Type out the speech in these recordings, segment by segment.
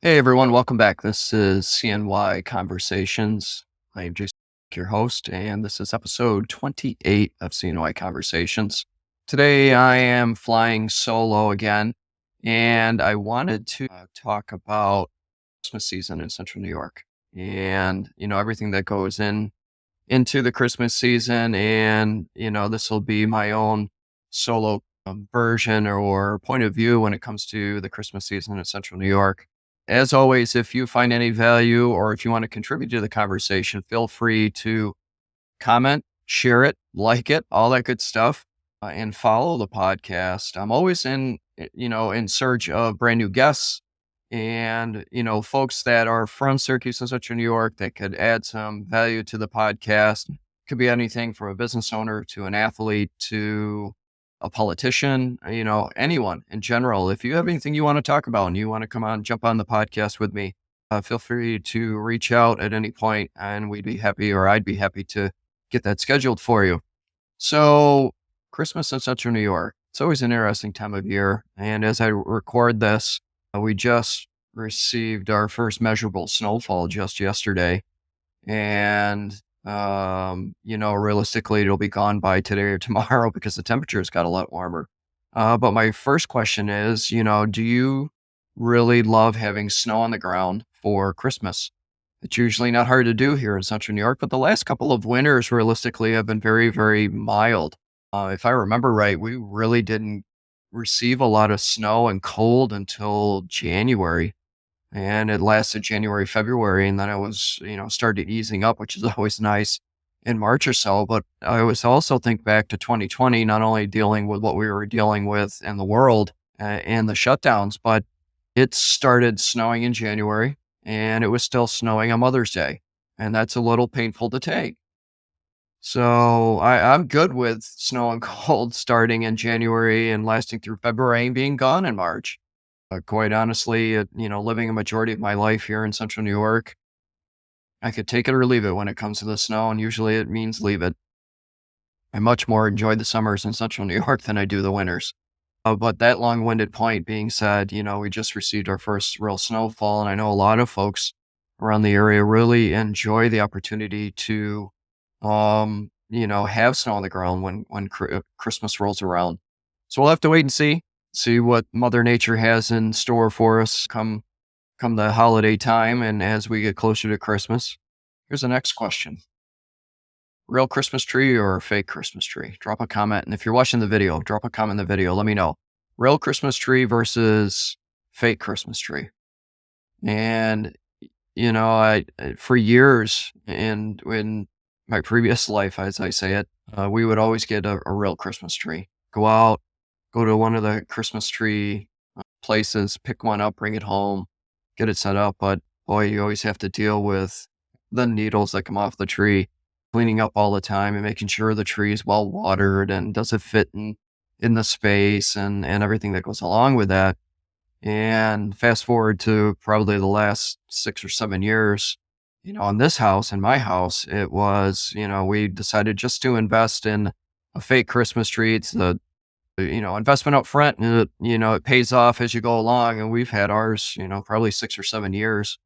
Hey everyone, welcome back. This is CNY Conversations. I am Jason, Klink, your host, and this is episode 28 of CNY Conversations. Today I am flying solo again, and I wanted to talk about Christmas season in Central New York and everything that goes into the Christmas season. And this will be my own solo version or point of view when it comes to the Christmas season in Central New York. As always, if you find any value or if you want to contribute to the conversation, feel free to comment, share it, like it, all that good stuff, and follow the podcast. I'm always in search of brand new guests and, folks that are from Syracuse and Central New York that could add some value to the podcast. Could be anything from a business owner to an athlete to a politician, anyone in general. If you have anything you want to talk about and you want to come on, jump on the podcast with me, feel free to reach out at any point and we'd be happy, or I'd be happy to get that scheduled for you. So, Christmas in Central New York, it's always an interesting time of year. And as I record this, we just received our first measurable snowfall just yesterday. And, realistically, it'll be gone by today or tomorrow because the temperatures got a lot warmer. But my first question is, do you really love having snow on the ground for Christmas? It's usually not hard to do here in Central New York, but the last couple of winters realistically have been very, very mild. If I remember right, we really didn't receive a lot of snow and cold until January, and it lasted January, February, and then it was, started easing up, which is always nice in March or so. But I was also think back to 2020, not only dealing with what we were dealing with in the world and the shutdowns, but it started snowing in January and it was still snowing on Mother's Day. And that's a little painful to take. So I'm good with snow and cold starting in January and lasting through February and being gone in March. Quite honestly, living a majority of my life here in Central New York, I could take it or leave it when it comes to the snow, and usually it means leave it. I much more enjoy the summers in Central New York than I do the winters. But that long-winded point being said, we just received our first real snowfall, and I know a lot of folks around the area really enjoy the opportunity to, have snow on the ground when Christmas rolls around. So we'll have to wait and see what Mother Nature has in store for us come the holiday time and as we get closer to Christmas. Here's the next question. Real Christmas tree or fake Christmas tree? Drop a comment. And if you're watching the video, drop a comment in the video. Let me know. Real Christmas tree versus fake Christmas tree. And, for years and in my previous life, as I say it, we would always get a real Christmas tree. Go out, go to one of the Christmas tree places, pick one up, bring it home, get it set up. But boy, you always have to deal with the needles that come off the tree, cleaning up all the time and making sure the tree is well watered and does it fit in the space and everything that goes along with that. And fast forward to probably the last 6 or 7 years, in this house, in my house, it was, we decided just to invest in a fake Christmas tree. It's the investment up front and it pays off as you go along. And we've had ours, probably 6 or 7 years.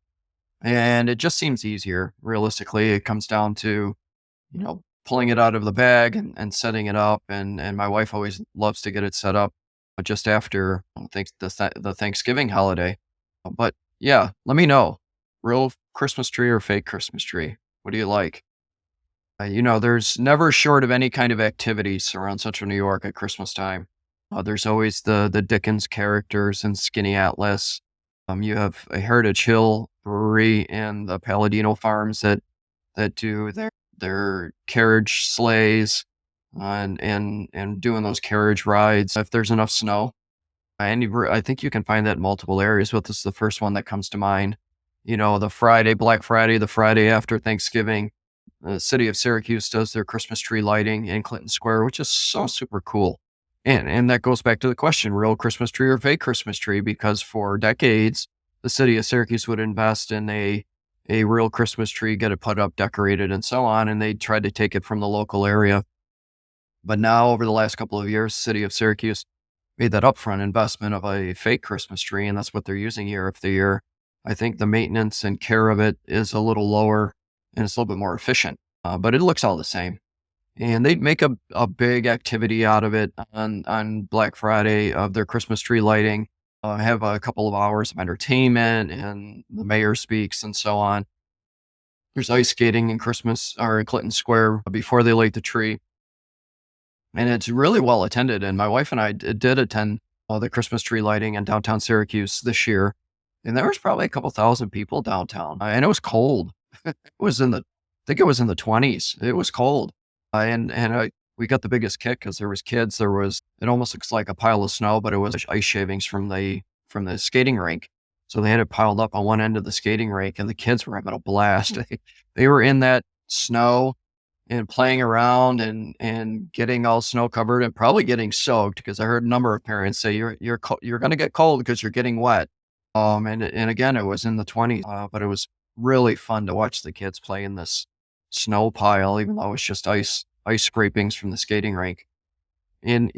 And it just seems easier. Realistically, it comes down to, pulling it out of the bag and setting it up. And my wife always loves to get it set up just after the Thanksgiving holiday. But yeah, let me know. Real Christmas tree or fake Christmas tree? What do you like? There's never short of any kind of activities around Central New York at Christmas time. There's always the Dickens characters and Skinny Atlas. You have a Heritage Hill Brewery and the Palladino Farms that do their carriage sleighs and doing those carriage rides if there's enough snow. I think you can find that in multiple areas, but this is the first one that comes to mind. The Friday, Black Friday, the Friday after Thanksgiving, the city of Syracuse does their Christmas tree lighting in Clinton Square, which is so super cool. And that goes back to the question, real Christmas tree or fake Christmas tree, because for decades, the city of Syracuse would invest in a real Christmas tree, get it put up, decorated, and so on, and they tried to take it from the local area. But now, over the last couple of years, the city of Syracuse made that upfront investment of a fake Christmas tree, and that's what they're using year after year. I think the maintenance and care of it is a little lower and it's a little bit more efficient, but it looks all the same. And they make a big activity out of it on Black Friday of their Christmas tree lighting. Have a couple of hours of entertainment and the mayor speaks and so on. There's ice skating in Christmas or in Clinton Square before they light the tree. And it's really well attended. And my wife and I did attend the Christmas tree lighting in downtown Syracuse this year. And there was probably a couple thousand people downtown. And it was cold. It was I think it was in the 20s. It was cold. We got the biggest kick because there was kids. It almost looks like a pile of snow, but it was ice shavings from the skating rink. So they had it piled up on one end of the skating rink, and the kids were having a blast. They were in that snow and playing around and getting all snow covered and probably getting soaked because I heard a number of parents say you're going to get cold because you're getting wet. And again, it was in the 20s, but it was really fun to watch the kids play in this snow pile, even though it was just ice scrapings from the skating rink. And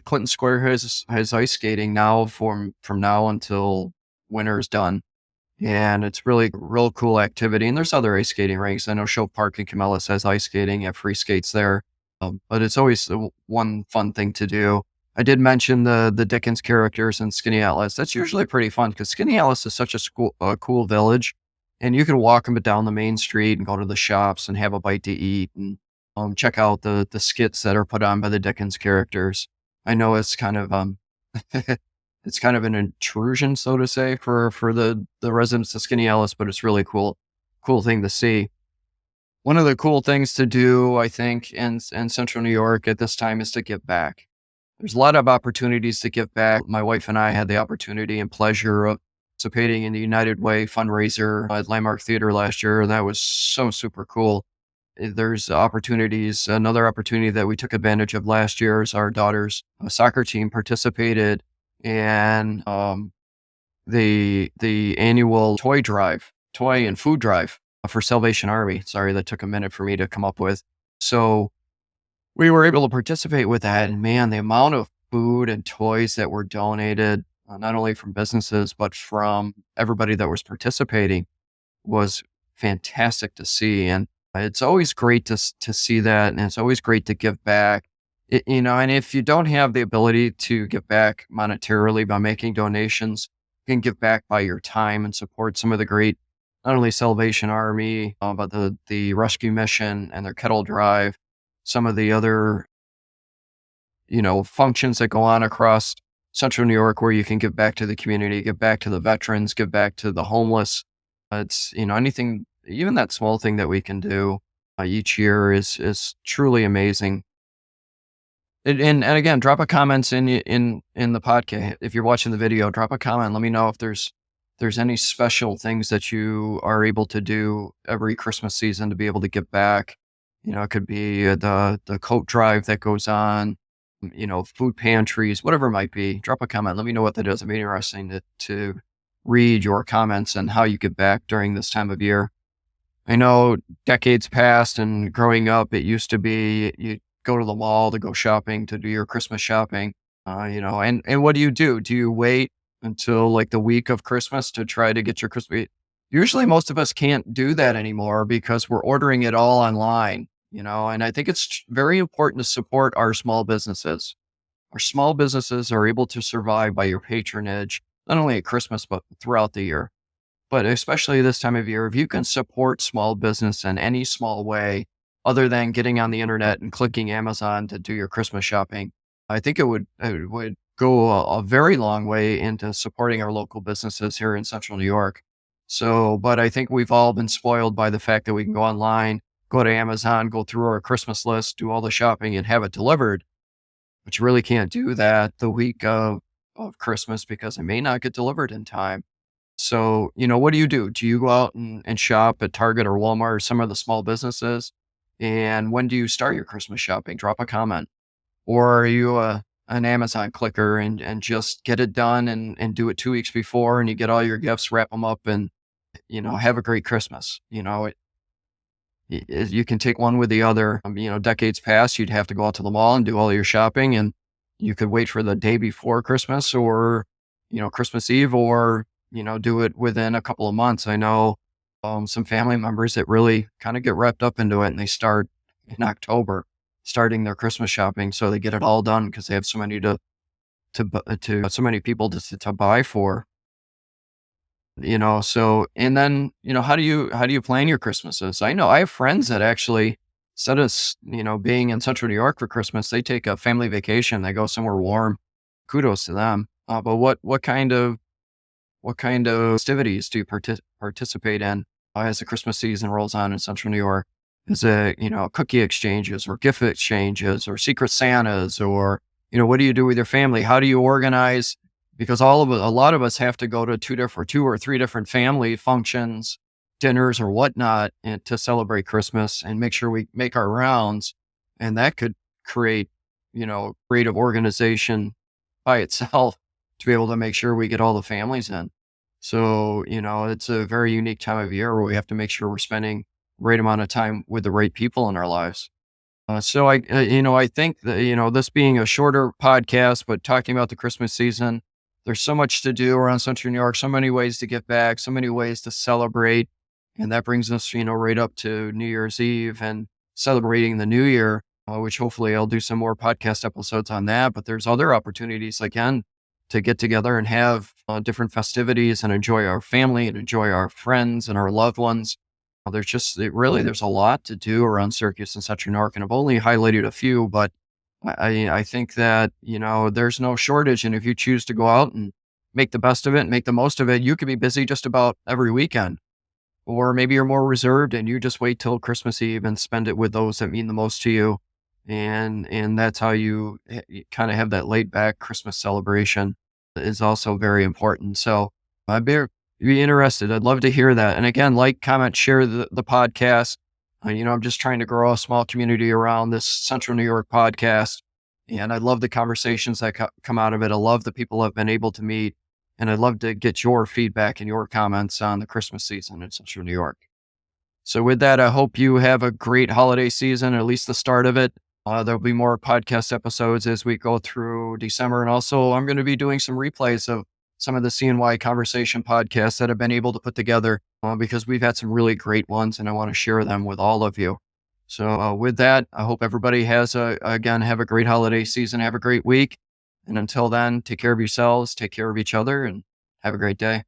Clinton Square has ice skating now from now until winter is done. And it's really a real cool activity. And there's other ice skating rinks. I know Show Park in Camellus has ice skating, have free skates there. But it's always one fun thing to do. I did mention the Dickens characters in Skinny Atlas. That's usually pretty fun because Skinny Atlas is such a cool village. And you can walk them down the main street and go to the shops and have a bite to eat and check out the skits that are put on by the Dickens characters. I know it's kind of it's kind of an intrusion, so to say, for the residents of Skinny Ellis, but it's really cool thing to see. One of the cool things to do, I think, in Central New York at this time is to give back. There's a lot of opportunities to give back. My wife and I had the opportunity and pleasure of participating in the United Way fundraiser at Landmark Theater last year. That was so super cool. There's opportunities. Another opportunity that we took advantage of last year is our daughter's soccer team participated in the annual toy and food drive for Salvation Army. Sorry, that took a minute for me to come up with. So we were able to participate with that, and man, the amount of food and toys that were donated, not only from businesses but from everybody that was participating, was fantastic to see. And it's always great to see that, and it's always great to give back. And if you don't have the ability to give back monetarily by making donations, you can give back by your time and support some of the great, not only Salvation Army, but the rescue mission and their kettle drive, some of the other, functions that go on across Central New York where you can give back to the community, give back to the veterans, give back to the homeless. It's, anything, even that small thing that we can do each year is truly amazing. And again, drop a comment in the podcast. If you're watching the video, drop a comment. Let me know if there's any special things that you are able to do every Christmas season to be able to give back. It could be the coat drive that goes on, food pantries, whatever it might be. Drop a comment. Let me know what that is. It'd be interesting to read your comments and how you give back during this time of year. I know decades past and growing up, it used to be you go to the mall to go shopping, to do your Christmas shopping, and what do? Do you wait until like the week of Christmas to try to get your Christmas? Usually most of us can't do that anymore because we're ordering it all online, and I think it's very important to support our small businesses. Our small businesses are able to survive by your patronage, not only at Christmas, but throughout the year. But especially this time of year, if you can support small business in any small way, other than getting on the internet and clicking Amazon to do your Christmas shopping, I think it would go a very long way into supporting our local businesses here in Central New York. So, but I think we've all been spoiled by the fact that we can go online, go to Amazon, go through our Christmas list, do all the shopping and have it delivered. But you really can't do that the week of Christmas because it may not get delivered in time. So, what do? Do you go out and shop at Target or Walmart or some of the small businesses? And when do you start your Christmas shopping? Drop a comment. Or are you an Amazon clicker and just get it done and do it 2 weeks before and you get all your gifts, wrap them up and, have a great Christmas. You can take one with the other. Decades past, you'd have to go out to the mall and do all your shopping and you could wait for the day before Christmas or, Christmas Eve or do it within a couple of months. I know some family members that really kind of get wrapped up into it, and they start in October, starting their Christmas shopping, so they get it all done because they have so many to so many people to buy for. So, and then, how do you plan your Christmases? I know I have friends that actually, instead of being in central New York for Christmas, they take a family vacation. They go somewhere warm. Kudos to them. But what kind of festivities do you participate in as the Christmas season rolls on in central New York? Is it, cookie exchanges or gift exchanges or secret Santas, or, what do you do with your family? How do you organize? Because a lot of us have to go to two or three different family functions, dinners or whatnot, and to celebrate Christmas and make sure we make our rounds. And that could create, creative organization by itself to be able to make sure we get all the families in. So, it's a very unique time of year where we have to make sure we're spending the right amount of time with the right people in our lives. I think that, this being a shorter podcast, but talking about the Christmas season, there's so much to do around Central New York, so many ways to get back, so many ways to celebrate. And that brings us, right up to New Year's Eve and celebrating the new year, which hopefully I'll do some more podcast episodes on that. But there's other opportunities, again, to get together and have different festivities and enjoy our family and enjoy our friends and our loved ones. There's a lot to do around Syracuse and Central New York, and I've only highlighted a few, but I think that, there's no shortage. And if you choose to go out and make the best of it, make the most of it, you could be busy just about every weekend. Or maybe you're more reserved and you just wait till Christmas Eve and spend it with those that mean the most to you. And that's how you kind of have that laid back Christmas celebration is also very important. So I'd be interested. I'd love to hear that. And again, like, comment, share the podcast. I'm just trying to grow a small community around this Central New York podcast. And I love the conversations that come out of it. I love the people I've been able to meet. And I'd love to get your feedback and your comments on the Christmas season in Central New York. So with that, I hope you have a great holiday season, or at least the start of it. There'll be more podcast episodes as we go through December. And also, I'm going to be doing some replays of some of the CNY Conversation podcasts that I've been able to put together because we've had some really great ones and I want to share them with all of you. So with that, I hope everybody have a great holiday season. Have a great week. And until then, take care of yourselves, take care of each other, and have a great day.